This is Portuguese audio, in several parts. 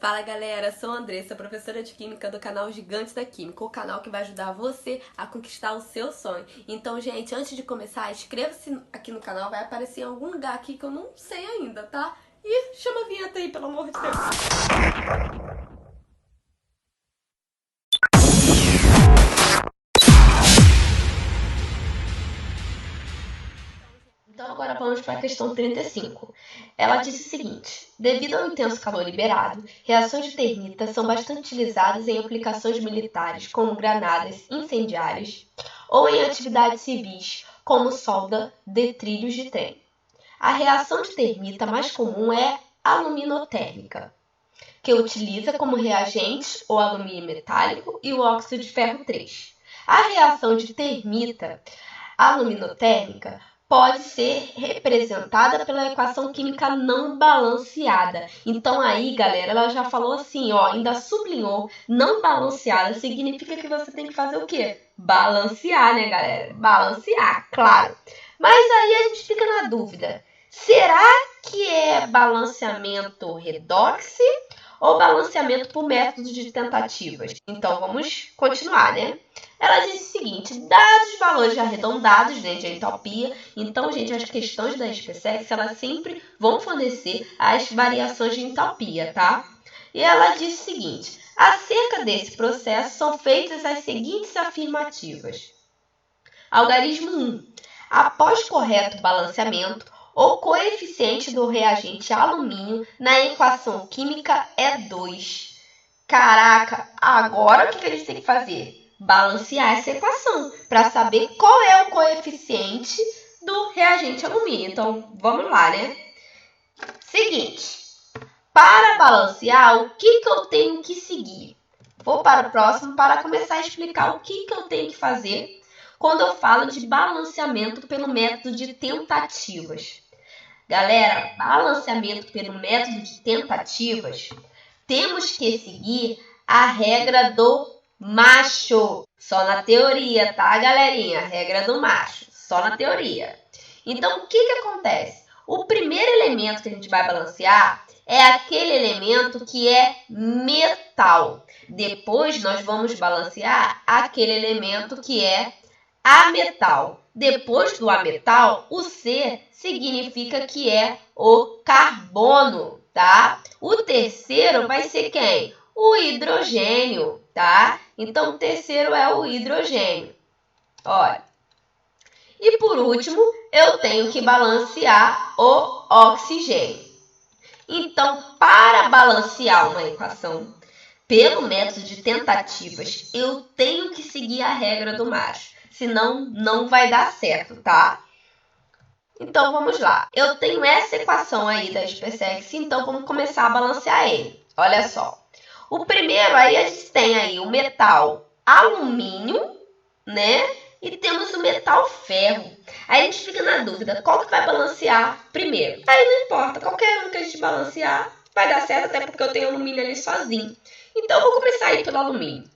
Fala galera, sou a Andressa, professora de Química do canal Gigantes da Química, o canal que vai ajudar você a conquistar o seu sonho. Então, gente, antes de começar, inscreva-se aqui no canal, vai aparecer em algum lugar aqui que eu não sei ainda, tá? E chama a vinheta aí, pelo amor de Deus. Então agora vamos para a questão 35. Ela diz o seguinte: devido ao intenso calor liberado, reações de termita são bastante utilizadas em aplicações militares, como granadas incendiárias, ou em atividades civis, como solda de trilhos de trem. A reação de termita mais comum é aluminotérmica, que utiliza como reagentes o alumínio metálico e o óxido de ferro 3. A reação de termita aluminotérmica pode ser representada pela equação química não balanceada. Então aí, galera, ela já falou assim, ó, ainda sublinhou, não balanceada significa que você tem que fazer o quê? Balancear, né, galera? Balancear, claro. Mas aí a gente fica na dúvida, será que é balanceamento redox ou balanceamento por método de tentativas? Então vamos continuar, né? Ela diz o seguinte: dados os valores arredondados, né, de entalpia, então, gente, as questões da SpaceX, elas sempre vão fornecer as variações de entalpia, tá? E ela diz o seguinte: acerca desse processo são feitas as seguintes afirmativas. Algarismo 1. Após correto balanceamento, o coeficiente do reagente alumínio na equação química é 2. Caraca, agora o que a gente tem que fazer? Balancear essa equação para saber qual é o coeficiente do reagente alumínio. Então, vamos lá, né? Seguinte, para balancear, o que eu tenho que seguir? Vou para o próximo para começar a explicar o que eu tenho que fazer quando eu falo de balanceamento pelo método de tentativas. Galera, balanceamento pelo método de tentativas, temos que seguir a regra do macho. Só na teoria, tá, galerinha? A regra do macho. Só na teoria. Então, o que acontece? O primeiro elemento que a gente vai balancear é aquele elemento que é metal. Depois, nós vamos balancear aquele elemento que é ametal. Depois do ametal, o C significa que é o carbono, tá? O terceiro vai ser quem? O hidrogênio, tá? Então, o terceiro é o hidrogênio. Olha. E por último, eu tenho que balancear o oxigênio. Então, para balancear uma equação pelo método de tentativas, eu tenho que seguir a regra do macho. Senão, não vai dar certo, tá? Então, vamos lá. Eu tenho essa equação aí da SpaceX, então vamos começar a balancear ele. Olha só. O primeiro aí, a gente tem aí o metal alumínio, né? E temos o metal ferro. Aí a gente fica na dúvida, qual que vai balancear primeiro? Aí não importa, qualquer um que a gente balancear vai dar certo, até porque eu tenho alumínio ali sozinho. Então, eu vou começar aí pelo alumínio.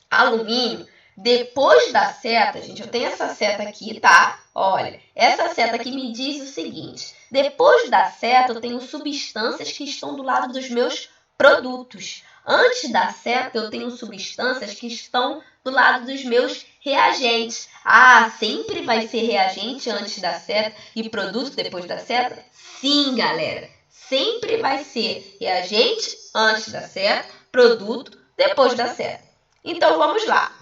Alumínio, depois da seta, gente, eu tenho essa seta aqui, tá? Olha, essa seta aqui me diz o seguinte: depois da seta, eu tenho substâncias que estão do lado dos meus produtos. Antes da seta, eu tenho substâncias que estão do lado dos meus reagentes. Ah, sempre vai ser reagente antes da seta e produto depois da seta? Sim, galera. Sempre vai ser reagente antes da seta, produto depois da seta. Então, vamos lá.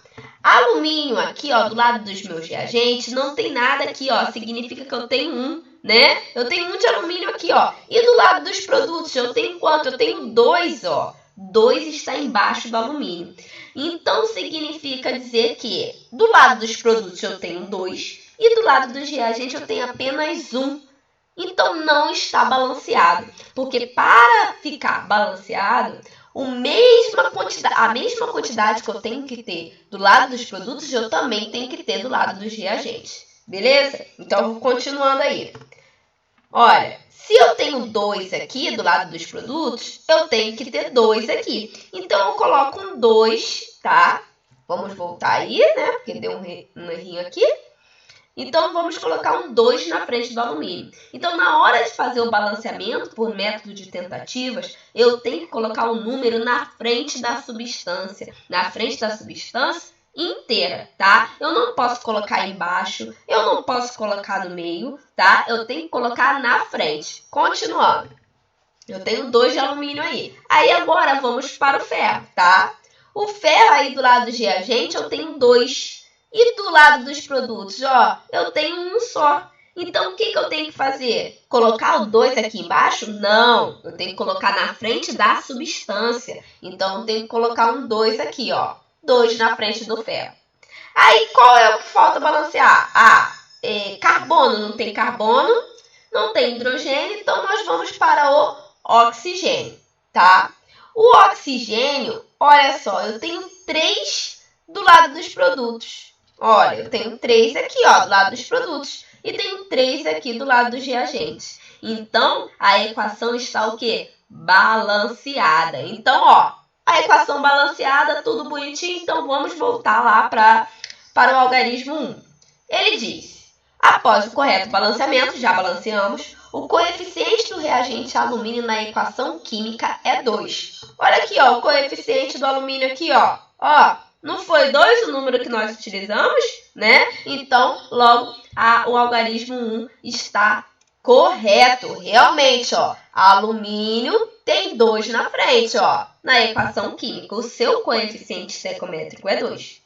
Alumínio aqui, ó, do lado dos meus reagentes, não tem nada aqui, ó. Significa que eu tenho um, né? Eu tenho um de alumínio aqui, ó. E do lado dos produtos, eu tenho quanto? Eu tenho 2, ó. 2 está embaixo do alumínio. Então, significa dizer que do lado dos produtos eu tenho 2 e do lado dos reagentes eu tenho apenas 1. Então, não está balanceado. Porque para ficar balanceado, a mesma quantidade que eu tenho que ter do lado dos produtos, eu também tenho que ter do lado dos reagentes. Beleza? Então, continuando aí. Olha, se eu tenho 2 aqui do lado dos produtos, eu tenho que ter 2 aqui. Então, eu coloco um 2, tá? Vamos voltar aí, né? Porque deu um errinho aqui. Então, vamos colocar um 2 na frente do alumínio. Então, na hora de fazer o balanceamento por método de tentativas, eu tenho que colocar o número na frente da substância. Na frente da substância inteira, tá? Eu não posso colocar embaixo, eu não posso colocar no meio, tá? Eu tenho que colocar na frente. Continuando. Eu tenho 2 de alumínio aí. Aí, agora, vamos para o ferro, tá? O ferro aí do lado do reagente, eu tenho 2. E do lado dos produtos, ó, eu tenho um só. Então, o que eu tenho que fazer? Colocar o 2 aqui embaixo? Não, eu tenho que colocar na frente da substância. Então, eu tenho que colocar um 2 aqui, ó. 2 na frente do ferro. Aí, qual é o que falta balancear? Carbono. Não tem carbono, não tem hidrogênio, então nós vamos para o oxigênio, tá? O oxigênio, olha só, eu tenho 3 do lado dos produtos. Olha, eu tenho 3 aqui, ó, do lado dos produtos. E tenho 3 aqui do lado dos reagentes. Então, a equação está o quê? Balanceada. Então, ó, a equação balanceada, tudo bonitinho. Então, vamos voltar lá para o algarismo 1. Ele diz, após o correto balanceamento, já balanceamos, o coeficiente do reagente alumínio na equação química é 2. Olha aqui, ó, o coeficiente do alumínio aqui, ó. Ó. Não foi 2 o número que nós utilizamos, né? Então, logo, o algarismo 1 está correto. Realmente, ó, alumínio tem 2 na frente, ó. Na equação química, o seu coeficiente estequiométrico é 2.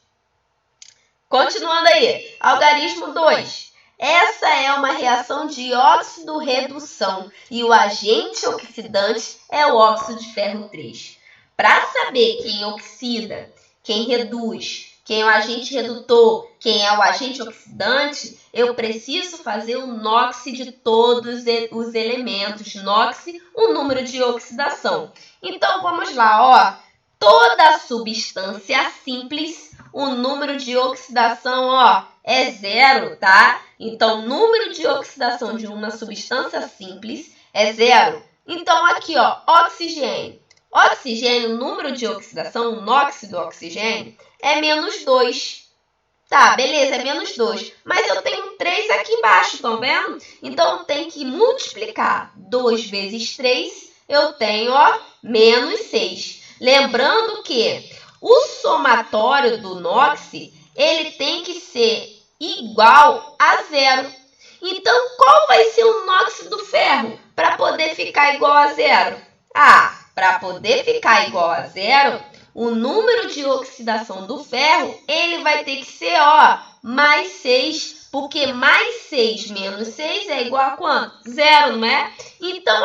Continuando aí, algarismo 2. Essa é uma reação de óxido-redução e o agente oxidante é o óxido de ferro 3. Para saber quem oxida, quem reduz, quem é o agente redutor, quem é o agente oxidante, eu preciso fazer o NOX de todos os elementos. NOX, o número de oxidação. Então, vamos lá, ó. Toda substância simples, o número de oxidação, ó, é 0, tá? Então, o número de oxidação de uma substância simples é 0. Então, aqui, ó, oxigênio. Oxigênio, o número de oxidação, o NOX do oxigênio, é menos 2. Tá, beleza, é menos 2. Mas eu tenho 3 aqui embaixo, estão vendo? Então, eu tenho que multiplicar 2 vezes 3, eu tenho, ó, menos 6. Lembrando que o somatório do NOX, ele tem que ser igual a 0. Então, qual vai ser o NOX do ferro para poder ficar igual a 0? Para poder ficar igual a 0, o número de oxidação do ferro, ele vai ter que ser, ó, mais 6, porque mais 6 menos 6 é igual a quanto? 0, não é? Então,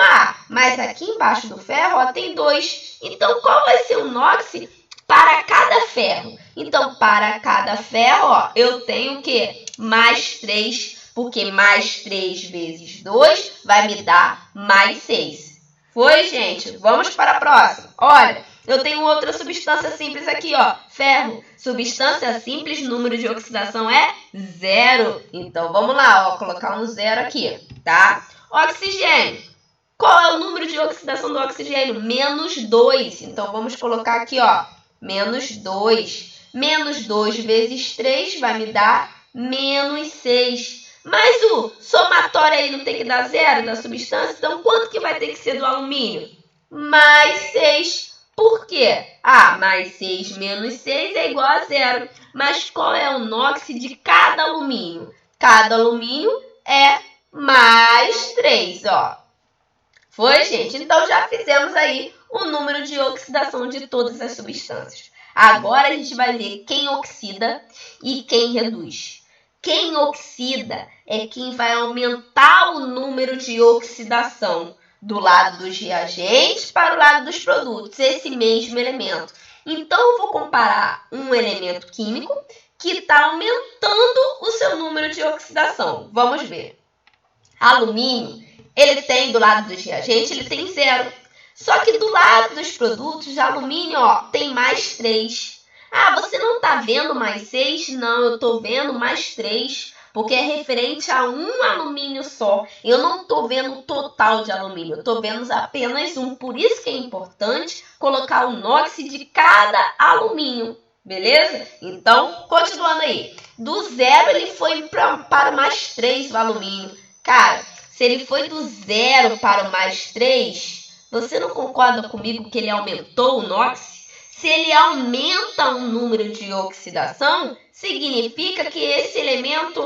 mas aqui embaixo do ferro, ó, tem 2. Então, qual vai ser o NOX para cada ferro? Então, para cada ferro, ó, eu tenho o quê? Mais 3, porque mais 3 vezes 2 vai me dar mais 6. Foi, gente? Vamos para a próxima. Olha, eu tenho outra substância simples aqui, ó. Ferro. Substância simples, número de oxidação é 0. Então, vamos lá, ó. Colocar um 0 aqui, tá? Oxigênio. Qual é o número de oxidação do oxigênio? Menos 2. Então, vamos colocar aqui, ó. Menos 2. Menos 2 vezes 3 vai me dar menos 6. Mas o somatório aí não tem que dar 0 da substância, então quanto que vai ter que ser do alumínio? Mais 6. Por quê? Mais 6 menos 6 é igual a 0. Mas qual é o NOX de cada alumínio? Cada alumínio é mais 3, ó. Foi, gente? Então, já fizemos aí o número de oxidação de todas as substâncias. Agora, a gente vai ver quem oxida e quem reduz. Quem oxida é quem vai aumentar o número de oxidação do lado dos reagentes para o lado dos produtos, esse mesmo elemento. Então, eu vou comparar um elemento químico que está aumentando o seu número de oxidação. Vamos ver. Alumínio, ele tem do lado dos reagentes, ele tem 0. Só que do lado dos produtos, alumínio, ó, tem mais 3. Você não está vendo mais 6? Não, eu estou vendo mais 3, porque é referente a um alumínio só. Eu não estou vendo o total de alumínio, eu estou vendo apenas um. Por isso que é importante colocar o NOX de cada alumínio. Beleza? Então, continuando aí. Do 0 ele foi para o mais 3 o alumínio. Cara, se ele foi do 0 para o mais 3, você não concorda comigo que ele aumentou o NOx? Se ele aumenta o número de oxidação, significa que esse elemento,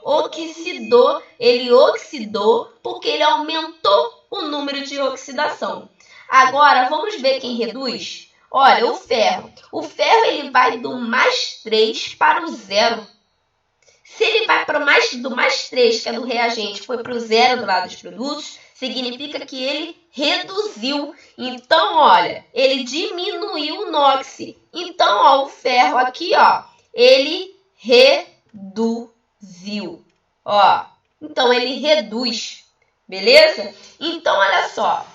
oxidou. Ele oxidou porque ele aumentou o número de oxidação. Agora, vamos ver quem reduz? Olha, o ferro. O ferro ele vai do mais 3 para o 0. Se ele vai para do mais 3, que é do reagente, foi para o 0 do lado dos produtos, significa que ele reduziu. Então, olha, ele diminuiu o NOx. Então, o ferro aqui, ele reduziu. Então, ele reduz. Beleza? Então, olha só.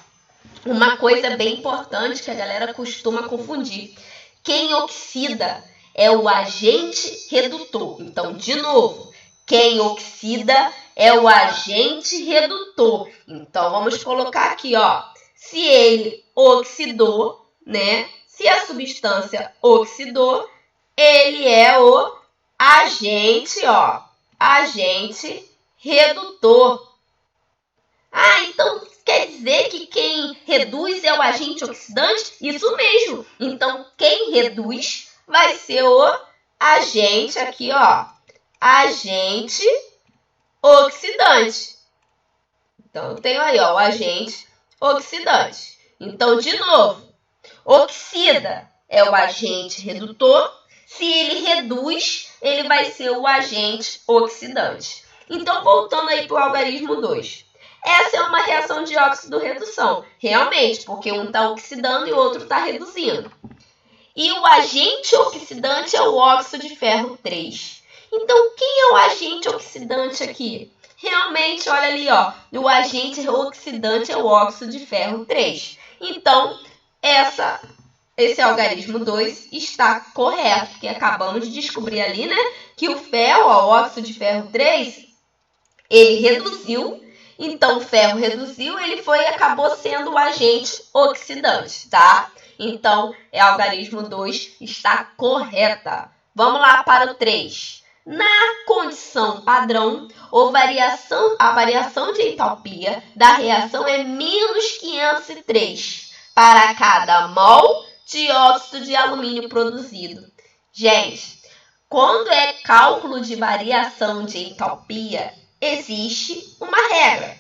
Uma coisa bem importante que a galera costuma confundir. Quem oxida é o agente redutor. Então, de novo, quem oxida é o agente redutor. Então, vamos colocar aqui, se ele oxidou, né? Se a substância oxidou, ele é o agente, agente redutor. Então quer dizer que quem reduz é o agente oxidante? Isso mesmo. Então, quem reduz vai ser o agente aqui, agente oxidante. Então, eu tenho aí, o agente oxidante. Então, de novo, oxida é o agente redutor. Se ele reduz, ele vai ser o agente oxidante. Então, voltando aí para o algarismo 2. Essa é uma reação de óxido-redução, realmente, porque um está oxidando e o outro está reduzindo. E o agente oxidante é o óxido de ferro 3. Então, quem é o agente oxidante aqui? Realmente, olha ali, o agente oxidante é o óxido de ferro 3. Então, esse algarismo 2 está correto, porque acabamos de descobrir ali, né, que o ferro, o óxido de ferro 3, ele reduziu. Então, o ferro reduziu, ele acabou sendo o agente oxidante, tá? Então, algarismo 2 está correta. Vamos lá para o 3. Na condição padrão, a variação de entalpia da reação é menos 503 para cada mol de óxido de alumínio produzido. Gente, quando é cálculo de variação de entalpia, existe uma regra.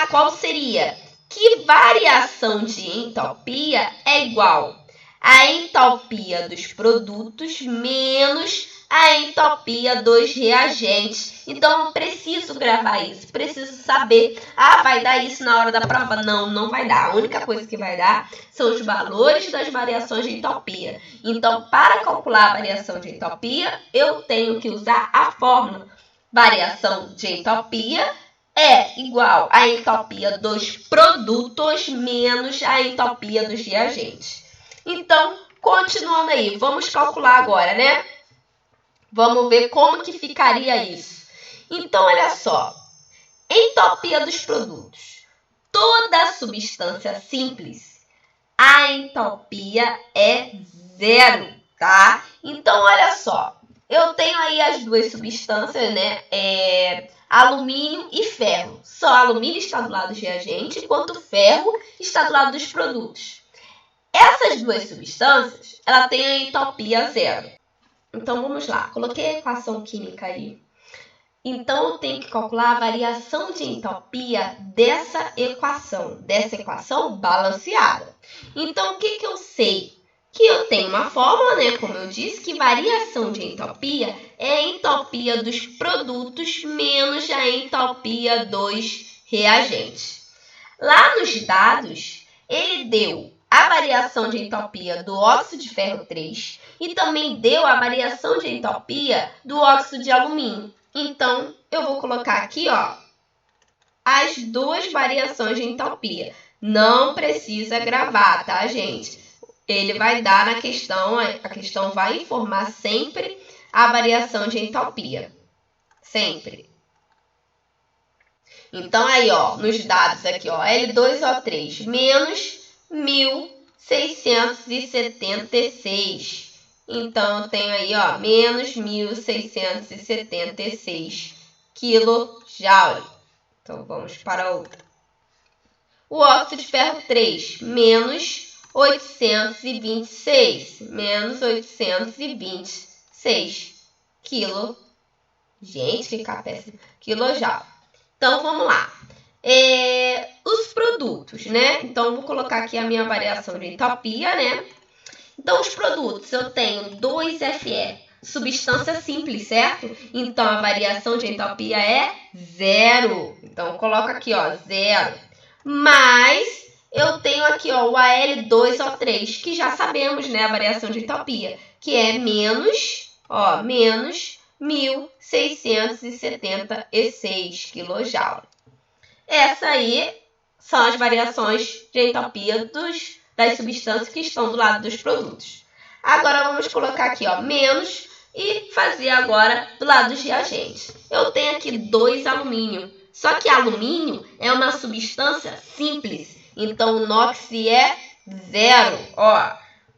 Qual seria? Que variação de entalpia é igual à entalpia dos produtos menos a entalpia dos reagentes. Então, eu preciso gravar isso, preciso saber. Vai dar isso na hora da prova? Não, não vai dar. A única coisa que vai dar são os valores das variações de entalpia. Então, para calcular a variação de entalpia, eu tenho que usar a fórmula. Variação de entalpia é igual à entalpia dos produtos menos a entalpia dos reagentes. Então, continuando aí, vamos calcular agora, né? Vamos ver como que ficaria isso. Então, olha só. Entalpia dos produtos. Toda substância simples, a entalpia é 0, tá? Então, olha só. Eu tenho aí as duas substâncias, né? Alumínio e ferro. Só alumínio está do lado do reagente, enquanto ferro está do lado dos produtos. Essas duas substâncias, ela tem a entalpia 0. Então, vamos lá. Coloquei a equação química aí. Então, eu tenho que calcular a variação de entalpia dessa equação balanceada. Então, o que eu sei? Que eu tenho uma fórmula, né, como eu disse, que variação de entalpia é a entalpia dos produtos menos a entalpia dos reagentes. Lá nos dados, ele deu a variação de entalpia do óxido de ferro 3 e também deu a variação de entalpia do óxido de alumínio. Então, eu vou colocar aqui, as duas variações de entalpia. Não precisa gravar, tá, gente? Ele vai dar na questão, a questão vai informar sempre a variação de entalpia. Sempre. Então, aí, nos dados aqui, L2O3 menos 1.676. Então, eu tenho aí, ó, menos 1.676 kJ. Então, vamos para outra. O óxido de ferro 3, menos 826. Menos 826 quilo. Gente, fica péssimo. Quilojoule. Então, vamos lá. Os produtos, né? Então, vou colocar aqui a minha variação de entropia, né? Então, os produtos, eu tenho 2Fe, substância simples, certo? Então, a variação de entropia é 0. Então, eu coloco aqui, ó, 0. Mas eu tenho aqui, ó, o Al2O3, que já sabemos, né, a variação de entropia, que é menos 1.676 kJ. Essa aí são as variações de entropia das substâncias que estão do lado dos produtos. Agora, vamos colocar aqui, ó, menos e fazer agora do lado dos reagentes. Eu tenho aqui 2 alumínio. Só que alumínio é uma substância simples. Então, o NOx é 0. Ó.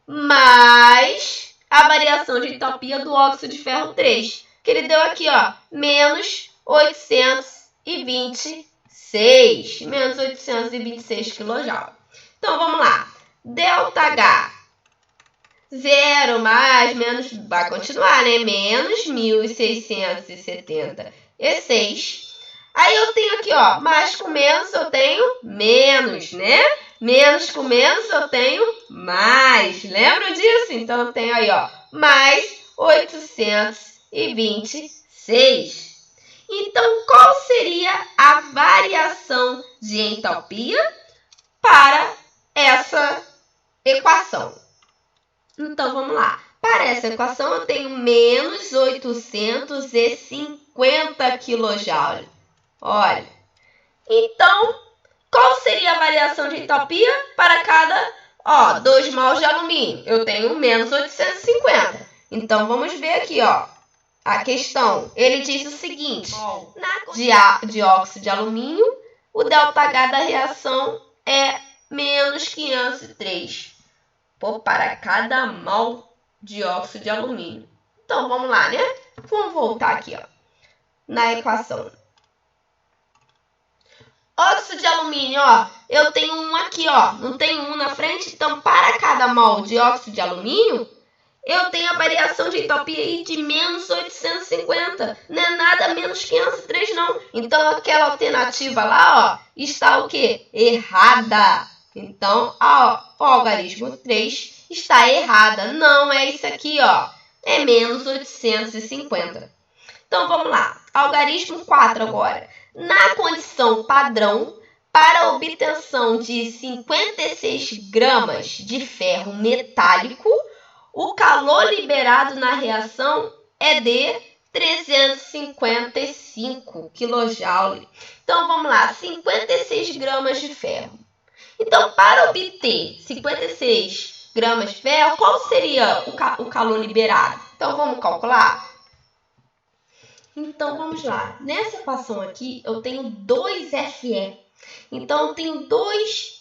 Mas a variação de entropia do óxido de ferro 3, que ele deu aqui, ó, menos 826. Menos 826 kJ. Então, vamos lá. ΔH. 0 mais, menos, vai continuar, né? Menos 1.676. Aí eu tenho aqui, ó, mais com menos eu tenho menos, né? Menos com menos eu tenho mais. Lembra disso? Então, eu tenho aí, ó, mais 826. Então, qual seria a variação de entropia para essa equação? Então, vamos lá. Para essa equação, eu tenho menos 850 kJ. Olha. Então, qual seria a variação de entropia para cada 2 mols de alumínio? Eu tenho menos 850. Então, vamos ver aqui, ó. A questão, ele diz o seguinte, na dióxido de alumínio, o ΔH da reação é menos 503 para cada mol de óxido de alumínio. Então, vamos lá, né? Vamos voltar aqui, ó, na equação. Óxido de alumínio, ó, eu tenho um aqui, ó, não tem um na frente, então para cada mol de óxido de alumínio, eu tenho a variação de entropia aí de menos 850. Não é nada menos 503, não. Então, aquela alternativa lá, ó, está o quê? Errada. Então, o algarismo 3 está errada. Não é isso aqui, ó. É menos 850. Então, vamos lá. Algarismo 4 agora. Na condição padrão, para a obtenção de 56 gramas de ferro metálico, o calor liberado na reação é de 355 kJ. Então, vamos lá, 56 gramas de ferro. Então, para obter 56 gramas de ferro, qual seria o calor liberado? Então, vamos calcular? Então, vamos lá. Nessa equação aqui, eu tenho 2Fe. Então, eu tenho 2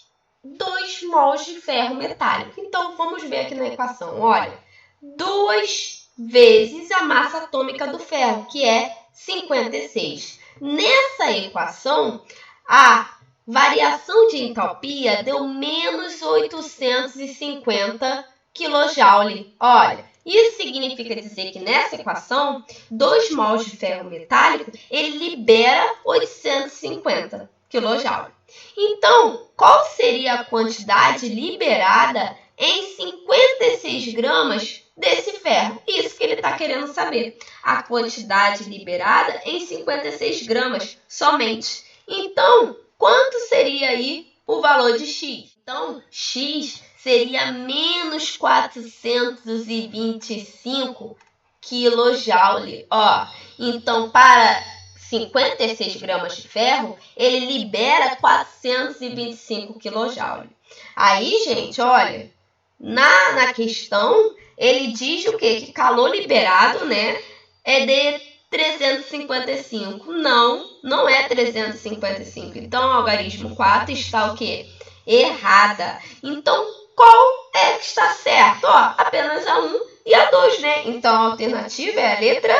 mols de ferro metálico. Então, vamos ver aqui na equação. Olha, 2 vezes a massa atômica do ferro, que é 56. Nessa equação, a variação de entropia deu menos 850 kJ. Olha, isso significa dizer que nessa equação, 2 mols de ferro metálico, ele libera 850 kJ. Então, qual seria a quantidade liberada em 56 gramas desse ferro? Isso que ele está querendo saber. A quantidade liberada em 56 gramas somente. Então, quanto seria aí o valor de X? Então, X seria menos 425 kJ. Ó, então, para 56 gramas de ferro, ele libera 425 kJ. Aí, gente, olha, na questão, ele diz o quê? Que calor liberado, né, é de 355. Não é 355. Então, o algarismo 4 está o quê? Errada. Então, qual é que está certo? Ó, apenas a 1 e a 2, né? Então a alternativa é a letra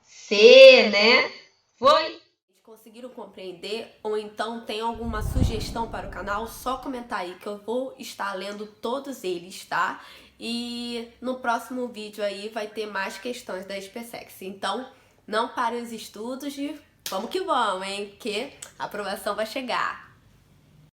C, né? Foi? Conseguiram compreender? Ou então tem alguma sugestão para o canal? Só comentar aí que eu vou estar lendo todos eles, tá? E no próximo vídeo aí vai ter mais questões da SpaceX. Então não pare os estudos e vamos que vamos, hein? Que a aprovação vai chegar.